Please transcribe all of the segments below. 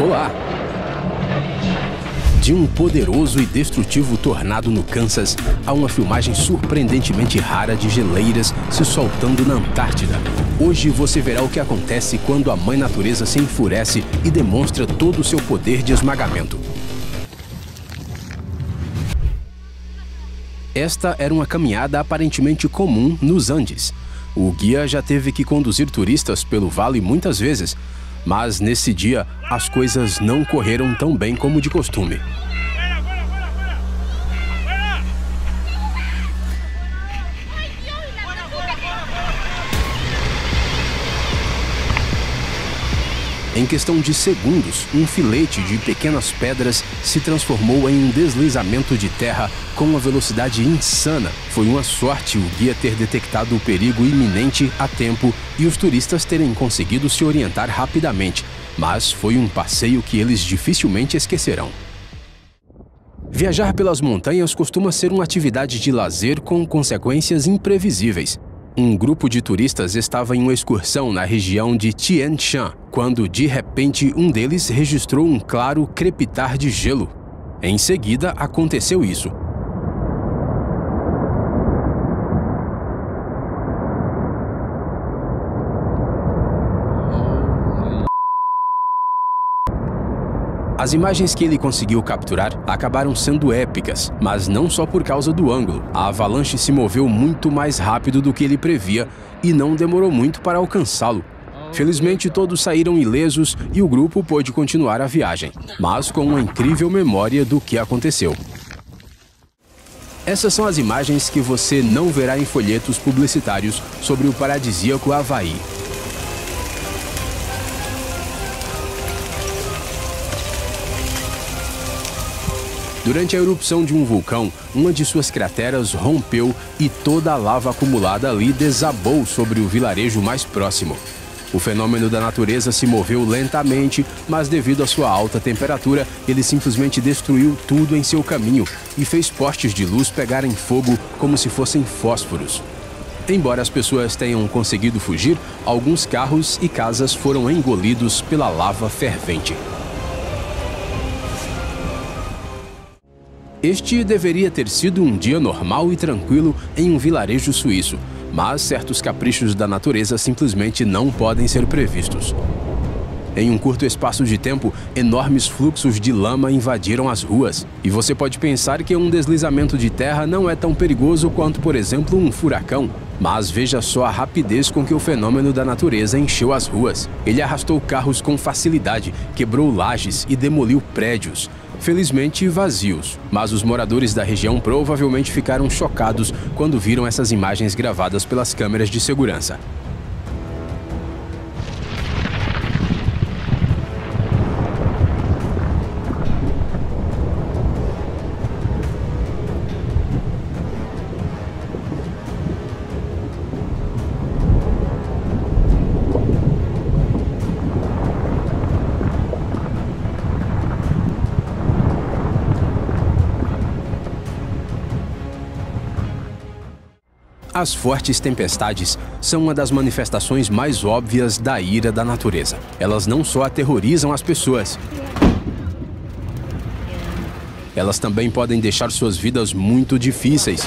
Olá! De um poderoso e destrutivo tornado no Kansas a uma filmagem surpreendentemente rara de geleiras se soltando na Antártida. Hoje você verá o que acontece quando a Mãe Natureza se enfurece e demonstra todo o seu poder de esmagamento. Esta era uma caminhada aparentemente comum nos Andes. O guia já teve que conduzir turistas pelo vale muitas vezes, mas nesse dia as coisas não correram tão bem como de costume. Em questão de segundos, um filete de pequenas pedras se transformou em um deslizamento de terra com uma velocidade insana. Foi uma sorte o guia ter detectado o perigo iminente a tempo e os turistas terem conseguido se orientar rapidamente, mas foi um passeio que eles dificilmente esquecerão. Viajar pelas montanhas costuma ser uma atividade de lazer com consequências imprevisíveis. Um grupo de turistas estava em uma excursão na região de Tian Shan, quando, de repente, um deles registrou um claro crepitar de gelo. Em seguida, aconteceu isso. As imagens que ele conseguiu capturar acabaram sendo épicas, mas não só por causa do ângulo. A avalanche se moveu muito mais rápido do que ele previa e não demorou muito para alcançá-lo. Felizmente, todos saíram ilesos e o grupo pôde continuar a viagem, mas com uma incrível memória do que aconteceu. Essas são as imagens que você não verá em folhetos publicitários sobre o paradisíaco Havaí. Durante a erupção de um vulcão, uma de suas crateras rompeu e toda a lava acumulada ali desabou sobre o vilarejo mais próximo. O fenômeno da natureza se moveu lentamente, mas devido à sua alta temperatura, ele simplesmente destruiu tudo em seu caminho e fez postes de luz pegarem fogo como se fossem fósforos. Embora as pessoas tenham conseguido fugir, alguns carros e casas foram engolidos pela lava fervente. Este deveria ter sido um dia normal e tranquilo em um vilarejo suíço, mas certos caprichos da natureza simplesmente não podem ser previstos. Em um curto espaço de tempo, enormes fluxos de lama invadiram as ruas, e você pode pensar que um deslizamento de terra não é tão perigoso quanto, por exemplo, um furacão. Mas veja só a rapidez com que o fenômeno da natureza encheu as ruas. Ele arrastou carros com facilidade, quebrou lajes e demoliu prédios. Felizmente vazios, mas os moradores da região provavelmente ficaram chocados quando viram essas imagens gravadas pelas câmeras de segurança. As fortes tempestades são uma das manifestações mais óbvias da ira da natureza. Elas não só aterrorizam as pessoas, elas também podem deixar suas vidas muito difíceis.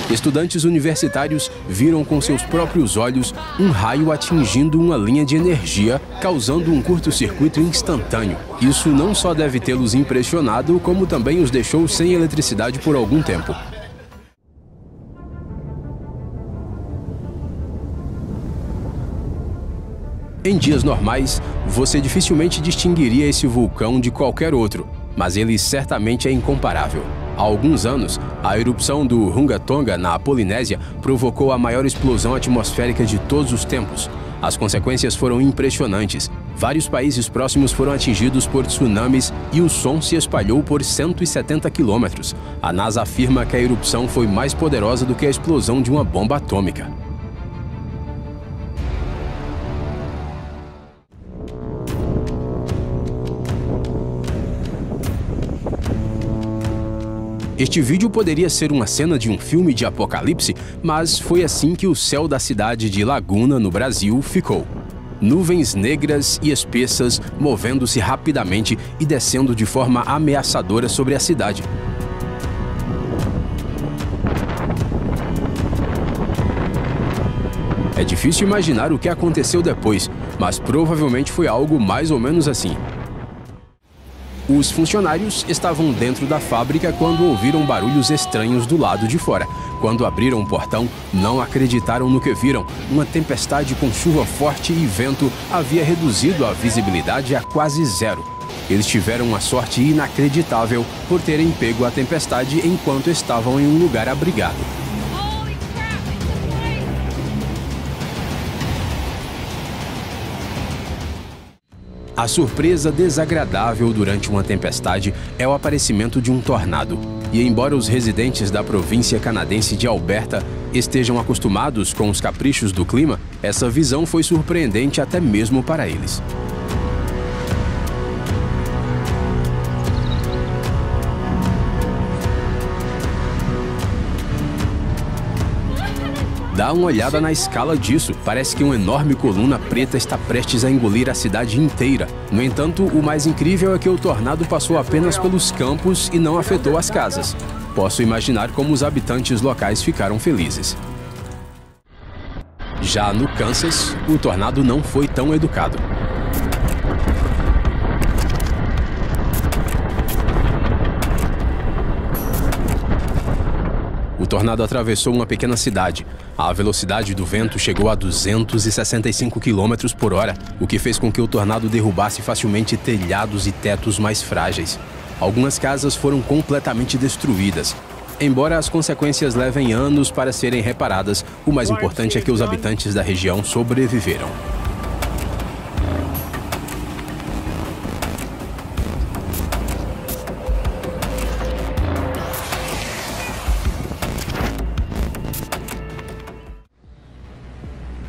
Estudantes universitários viram com seus próprios olhos um raio atingindo uma linha de energia, causando um curto-circuito instantâneo. Isso não só deve tê-los impressionado, como também os deixou sem eletricidade por algum tempo. Em dias normais, você dificilmente distinguiria esse vulcão de qualquer outro, mas ele certamente é incomparável. Há alguns anos, a erupção do Hunga Tonga, na Polinésia, provocou a maior explosão atmosférica de todos os tempos. As consequências foram impressionantes. Vários países próximos foram atingidos por tsunamis e o som se espalhou por 170 quilômetros. A NASA afirma que a erupção foi mais poderosa do que a explosão de uma bomba atômica. Este vídeo poderia ser uma cena de um filme de apocalipse, mas foi assim que o céu da cidade de Laguna, no Brasil, ficou. Nuvens negras e espessas movendo-se rapidamente e descendo de forma ameaçadora sobre a cidade. É difícil imaginar o que aconteceu depois, mas provavelmente foi algo mais ou menos assim. Os funcionários estavam dentro da fábrica quando ouviram barulhos estranhos do lado de fora. Quando abriram o portão, não acreditaram no que viram. Uma tempestade com chuva forte e vento havia reduzido a visibilidade a quase zero. Eles tiveram uma sorte inacreditável por terem pego a tempestade enquanto estavam em um lugar abrigado. A surpresa desagradável durante uma tempestade é o aparecimento de um tornado. E embora os residentes da província canadense de Alberta estejam acostumados com os caprichos do clima, essa visão foi surpreendente até mesmo para eles. Dá uma olhada na escala disso. Parece que uma enorme coluna preta está prestes a engolir a cidade inteira. No entanto, o mais incrível é que o tornado passou apenas pelos campos e não afetou as casas. Posso imaginar como os habitantes locais ficaram felizes. Já no Kansas, o tornado não foi tão educado. O tornado atravessou uma pequena cidade. A velocidade do vento chegou a 265 km por hora, o que fez com que o tornado derrubasse facilmente telhados e tetos mais frágeis. Algumas casas foram completamente destruídas. Embora as consequências levem anos para serem reparadas, o mais importante é que os habitantes da região sobreviveram.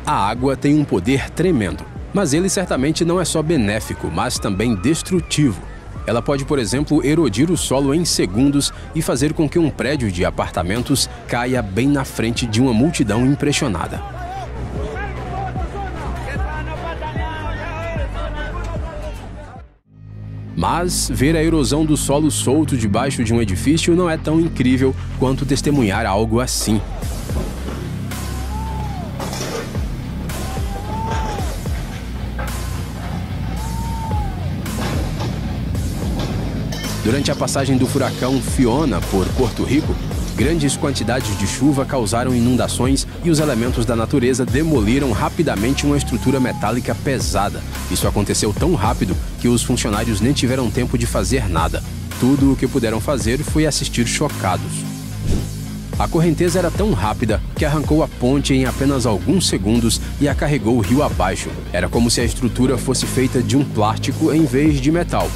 A água tem um poder tremendo, mas ele certamente não é só benéfico, mas também destrutivo. Ela pode, por exemplo, erodir o solo em segundos e fazer com que um prédio de apartamentos caia bem na frente de uma multidão impressionada. Mas ver a erosão do solo solto debaixo de um edifício não é tão incrível quanto testemunhar algo assim. Durante a passagem do furacão Fiona por Porto Rico, grandes quantidades de chuva causaram inundações e os elementos da natureza demoliram rapidamente uma estrutura metálica pesada. Isso aconteceu tão rápido que os funcionários nem tiveram tempo de fazer nada. Tudo o que puderam fazer foi assistir chocados. A correnteza era tão rápida que arrancou a ponte em apenas alguns segundos e a carregou o rio abaixo. Era como se a estrutura fosse feita de um plástico em vez de metal.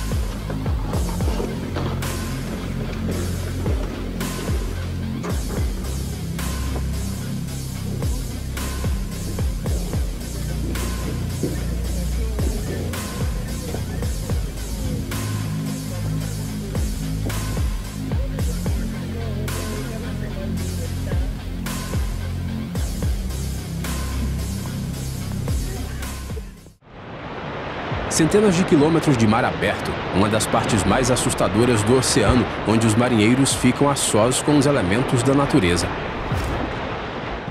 Centenas de quilômetros de mar aberto, uma das partes mais assustadoras do oceano, onde os marinheiros ficam a sós com os elementos da natureza.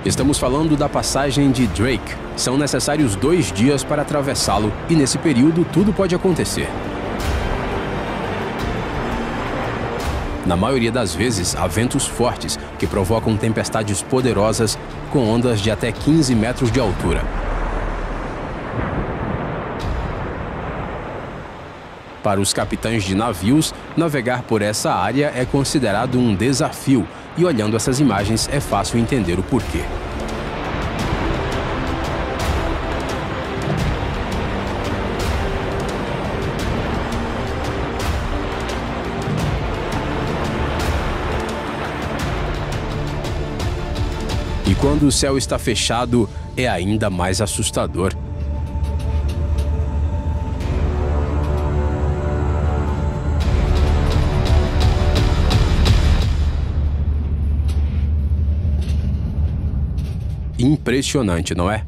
Estamos falando da passagem de Drake. São necessários 2 dias para atravessá-lo e nesse período tudo pode acontecer. Na maioria das vezes, há ventos fortes que provocam tempestades poderosas com ondas de até 15 metros de altura. Para os capitães de navios, navegar por essa área é considerado um desafio, e olhando essas imagens é fácil entender o porquê. E quando o céu está fechado, é ainda mais assustador. impressionante, não é?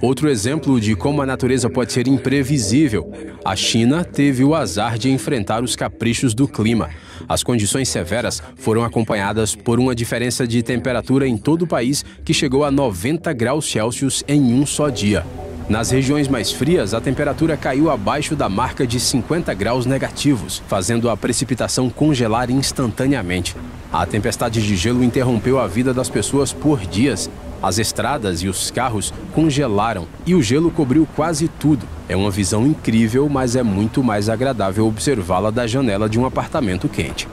Outro exemplo de como a natureza pode ser imprevisível. A China teve o azar de enfrentar os caprichos do clima. As condições severas foram acompanhadas por uma diferença de temperatura em todo o país que chegou a 90 graus Celsius em um só dia. Nas regiões mais frias, a temperatura caiu abaixo da marca de 50 graus negativos, fazendo a precipitação congelar instantaneamente. A tempestade de gelo interrompeu a vida das pessoas por dias. As estradas e os carros congelaram e o gelo cobriu quase tudo. É uma visão incrível, mas é muito mais agradável observá-la da janela de um apartamento quente.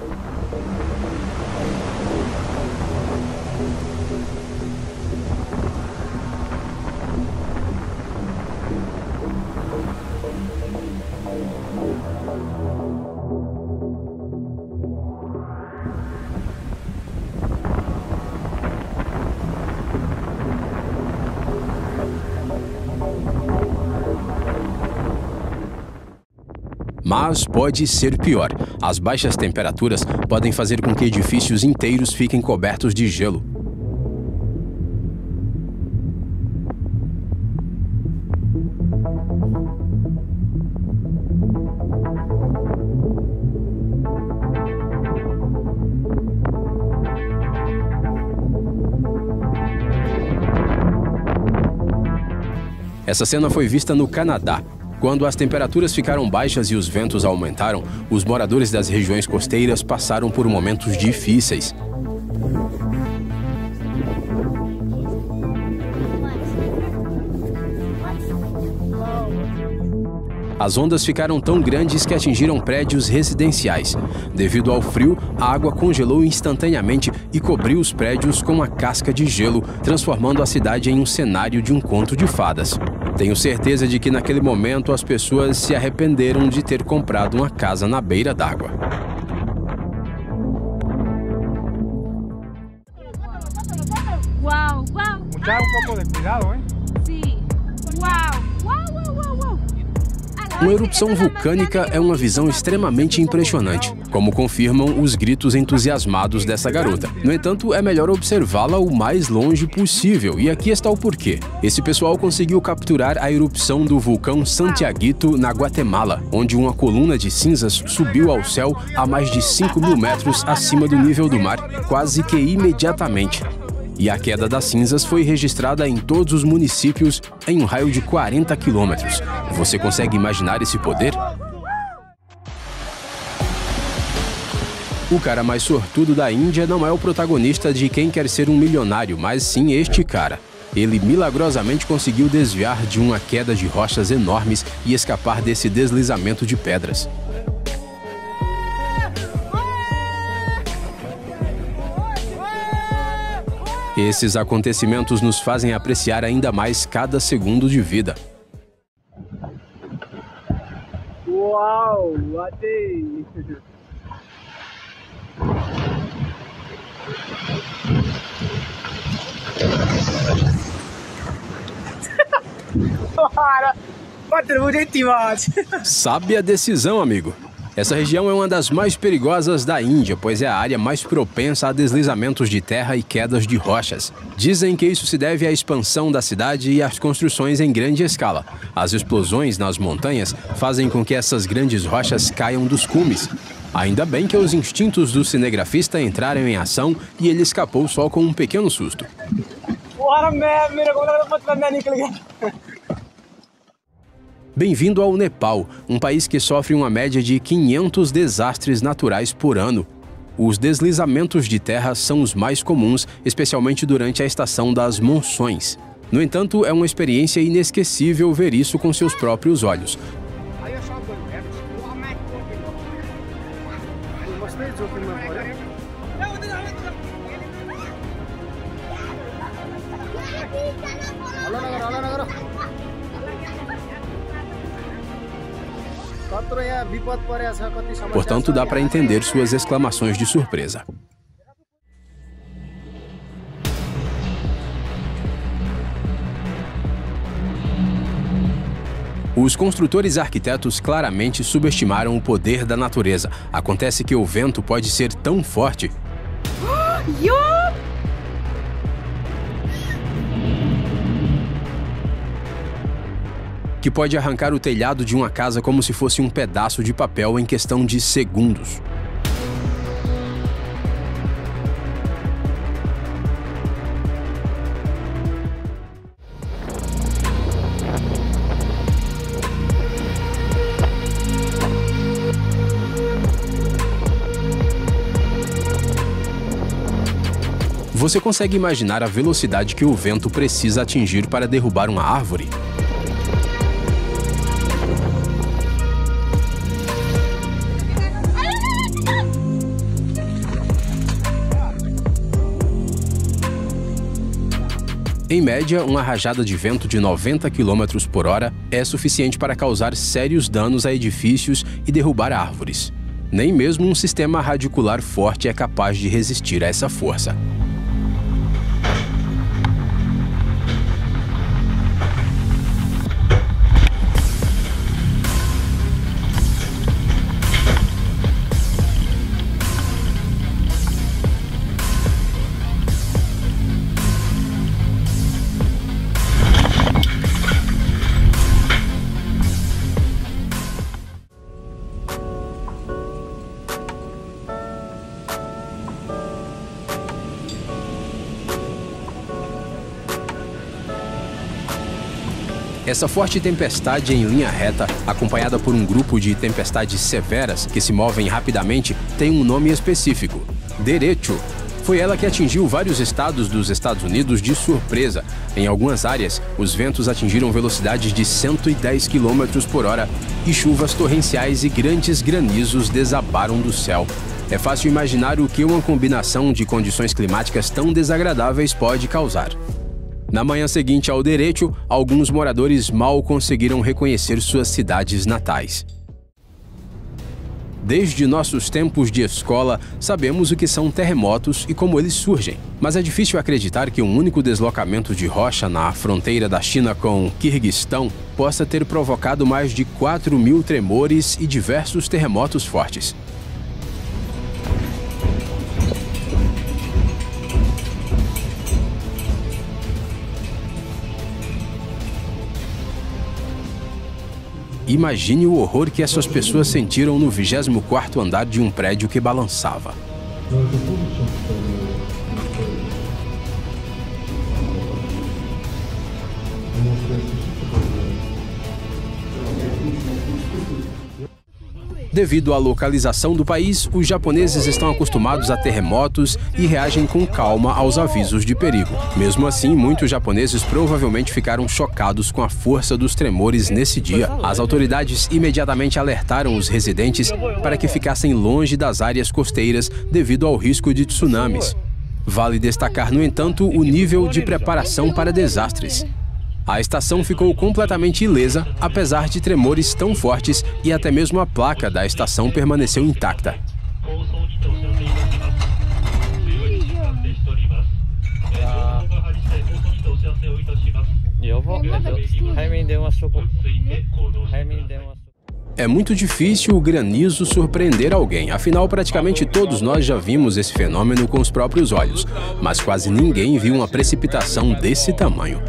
Mas pode ser pior. As baixas temperaturas podem fazer com que edifícios inteiros fiquem cobertos de gelo. Essa cena foi vista no Canadá. Quando as temperaturas ficaram baixas e os ventos aumentaram, os moradores das regiões costeiras passaram por momentos difíceis. As ondas ficaram tão grandes que atingiram prédios residenciais. Devido ao frio, a água congelou instantaneamente e cobriu os prédios com uma casca de gelo, transformando a cidade em um cenário de um conto de fadas. Tenho certeza de que naquele momento as pessoas se arrependeram de ter comprado uma casa na beira d'água. Uau, uau! Mucha un poco de cuidado, ¿eh? Sim! Uau! Uau, uau, uau, uau! Uma erupção vulcânica é uma visão extremamente impressionante, como confirmam os gritos entusiasmados dessa garota. No entanto, é melhor observá-la o mais longe possível, e aqui está o porquê. Esse pessoal conseguiu capturar a erupção do vulcão Santiaguito, na Guatemala, onde uma coluna de cinzas subiu ao céu a mais de 5.000 metros acima do nível do mar, quase que imediatamente. E a queda das cinzas foi registrada em todos os municípios em um raio de 40 quilômetros. Você consegue imaginar esse poder? O cara mais sortudo da Índia não é o protagonista de Quem Quer Ser um Milionário, mas sim este cara. Ele milagrosamente conseguiu desviar de uma queda de rochas enormes e escapar desse deslizamento de pedras. Esses acontecimentos nos fazem apreciar ainda mais cada segundo de vida. Uau, matei! Sabe a decisão, amigo? Essa região é uma das mais perigosas da Índia, pois é a área mais propensa a deslizamentos de terra e quedas de rochas. Dizem que isso se deve à expansão da cidade e às construções em grande escala. As explosões nas montanhas fazem com que essas grandes rochas caiam dos cumes. Ainda bem que os instintos do cinegrafista entraram em ação e ele escapou só com um pequeno susto. Bem-vindo ao Nepal, um país que sofre uma média de 500 desastres naturais por ano. Os deslizamentos de terra são os mais comuns, especialmente durante a estação das monções. No entanto, é uma experiência inesquecível ver isso com seus próprios olhos. Portanto, dá para entender suas exclamações de surpresa. Os construtores e arquitetos claramente subestimaram o poder da natureza. Acontece que o vento pode ser tão forte que pode arrancar o telhado de uma casa como se fosse um pedaço de papel em questão de segundos. Você consegue imaginar a velocidade que o vento precisa atingir para derrubar uma árvore? Em média, uma rajada de vento de 90 km por hora é suficiente para causar sérios danos a edifícios e derrubar árvores. Nem mesmo um sistema radicular forte é capaz de resistir a essa força. Essa forte tempestade em linha reta, acompanhada por um grupo de tempestades severas que se movem rapidamente, tem um nome específico: derecho. Foi ela que atingiu vários estados dos Estados Unidos de surpresa. Em algumas áreas, os ventos atingiram velocidades de 110 km por hora e chuvas torrenciais e grandes granizos desabaram do céu. É fácil imaginar o que uma combinação de condições climáticas tão desagradáveis pode causar. Na manhã seguinte ao derecho, alguns moradores mal conseguiram reconhecer suas cidades natais. Desde nossos tempos de escola, sabemos o que são terremotos e como eles surgem. Mas é difícil acreditar que um único deslocamento de rocha na fronteira da China com o Quirguistão possa ter provocado mais de 4.000 tremores e diversos terremotos fortes. Imagine o horror que essas pessoas sentiram no 24º andar de um prédio que balançava. Devido à localização do país, os japoneses estão acostumados a terremotos e reagem com calma aos avisos de perigo. Mesmo assim, muitos japoneses provavelmente ficaram chocados com a força dos tremores nesse dia. As autoridades imediatamente alertaram os residentes para que ficassem longe das áreas costeiras devido ao risco de tsunamis. Vale destacar, no entanto, o nível de preparação para desastres. A estação ficou completamente ilesa, apesar de tremores tão fortes, e até mesmo a placa da estação permaneceu intacta. É muito difícil o granizo surpreender alguém, afinal praticamente todos nós já vimos esse fenômeno com os próprios olhos, mas quase ninguém viu uma precipitação desse tamanho.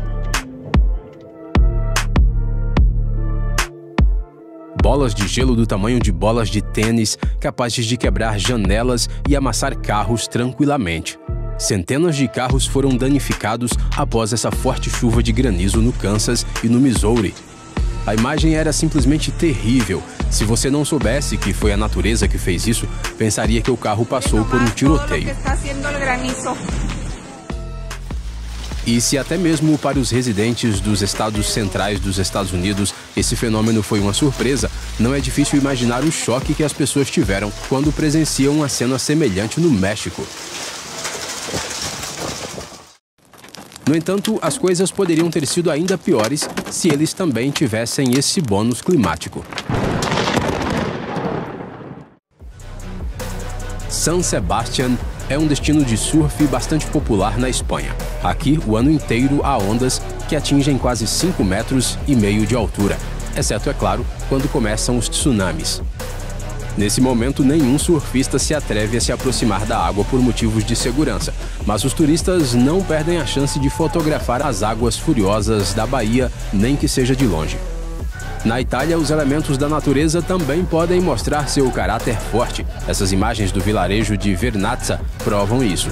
Bolas de gelo do tamanho de bolas de tênis, capazes de quebrar janelas e amassar carros tranquilamente. Centenas de carros foram danificados após essa forte chuva de granizo no Kansas e no Missouri. A imagem era simplesmente terrível. Se você não soubesse que foi a natureza que fez isso, pensaria que o carro passou por um tiroteio. E se até mesmo para os residentes dos estados centrais dos Estados Unidos esse fenômeno foi uma surpresa, não é difícil imaginar o choque que as pessoas tiveram quando presenciam uma cena semelhante no México. No entanto, as coisas poderiam ter sido ainda piores se eles também tivessem esse bônus climático. San Sebastián é um destino de surf bastante popular na Espanha. Aqui, o ano inteiro há ondas que atingem quase 5,5 metros de altura, exceto, é claro, quando começam os tsunamis. Nesse momento, nenhum surfista se atreve a se aproximar da água por motivos de segurança, mas os turistas não perdem a chance de fotografar as águas furiosas da baía, nem que seja de longe. Na Itália, os elementos da natureza também podem mostrar seu caráter forte. Essas imagens do vilarejo de Vernazza provam isso.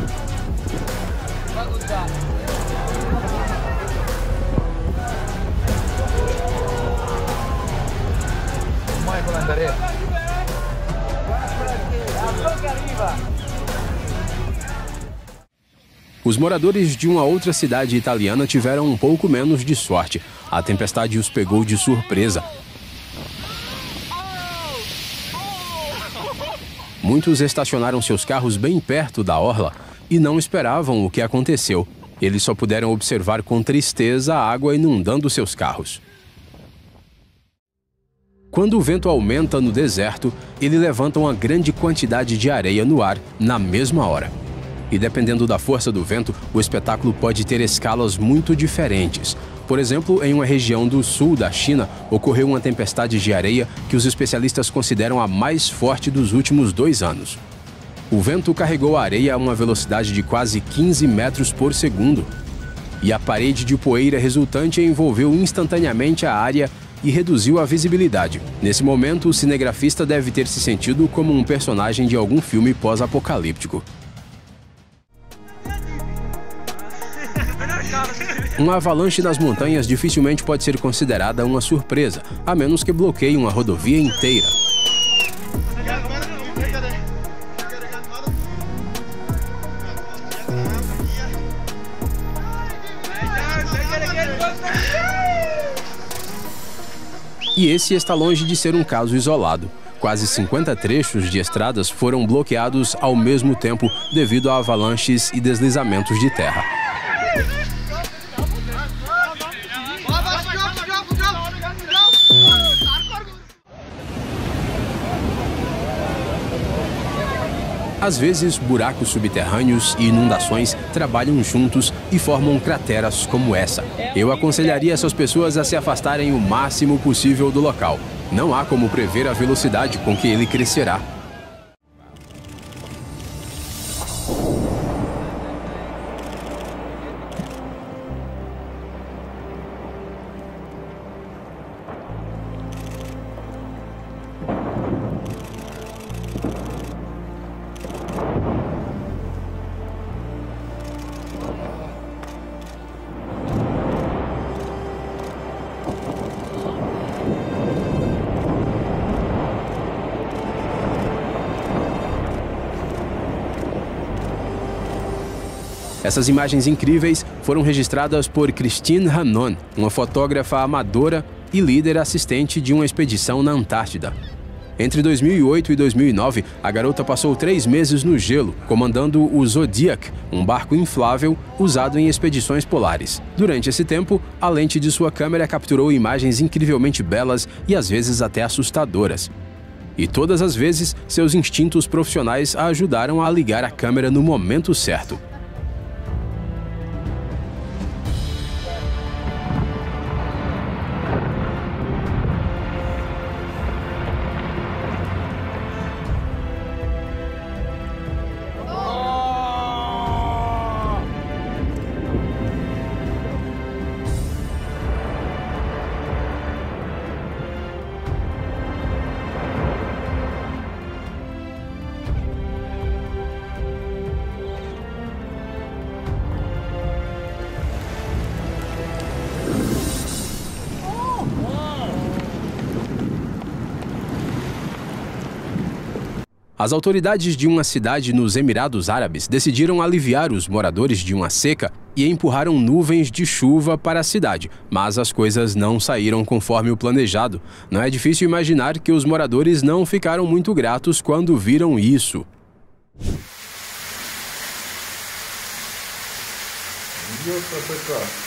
Os moradores de uma outra cidade italiana tiveram um pouco menos de sorte. A tempestade os pegou de surpresa. Muitos estacionaram seus carros bem perto da orla e não esperavam o que aconteceu. Eles só puderam observar com tristeza a água inundando seus carros. Quando o vento aumenta no deserto, ele levanta uma grande quantidade de areia no ar na mesma hora. E dependendo da força do vento, o espetáculo pode ter escalas muito diferentes. Por exemplo, em uma região do sul da China, ocorreu uma tempestade de areia que os especialistas consideram a mais forte dos últimos 2 anos. O vento carregou a areia a uma velocidade de quase 15 metros por segundo. E a parede de poeira resultante envolveu instantaneamente a área e reduziu a visibilidade. Nesse momento, o cinegrafista deve ter se sentido como um personagem de algum filme pós-apocalíptico. Uma avalanche nas montanhas dificilmente pode ser considerada uma surpresa, a menos que bloqueie uma rodovia inteira. E esse está longe de ser um caso isolado. Quase 50 trechos de estradas foram bloqueados ao mesmo tempo devido a avalanches e deslizamentos de terra. Às vezes, buracos subterrâneos e inundações trabalham juntos e formam crateras como essa. Eu aconselharia essas pessoas a se afastarem o máximo possível do local. Não há como prever a velocidade com que ele crescerá. Essas imagens incríveis foram registradas por Christine Hannon, uma fotógrafa amadora e líder assistente de uma expedição na Antártida. Entre 2008 e 2009, a garota passou 3 meses no gelo, comandando o Zodiac, um barco inflável usado em expedições polares. Durante esse tempo, a lente de sua câmera capturou imagens incrivelmente belas e às vezes até assustadoras. E todas as vezes, seus instintos profissionais a ajudaram a ligar a câmera no momento certo. As autoridades de uma cidade nos Emirados Árabes decidiram aliviar os moradores de uma seca e empurraram nuvens de chuva para a cidade, mas as coisas não saíram conforme o planejado. Não é difícil imaginar que os moradores não ficaram muito gratos quando viram isso. Идет красота.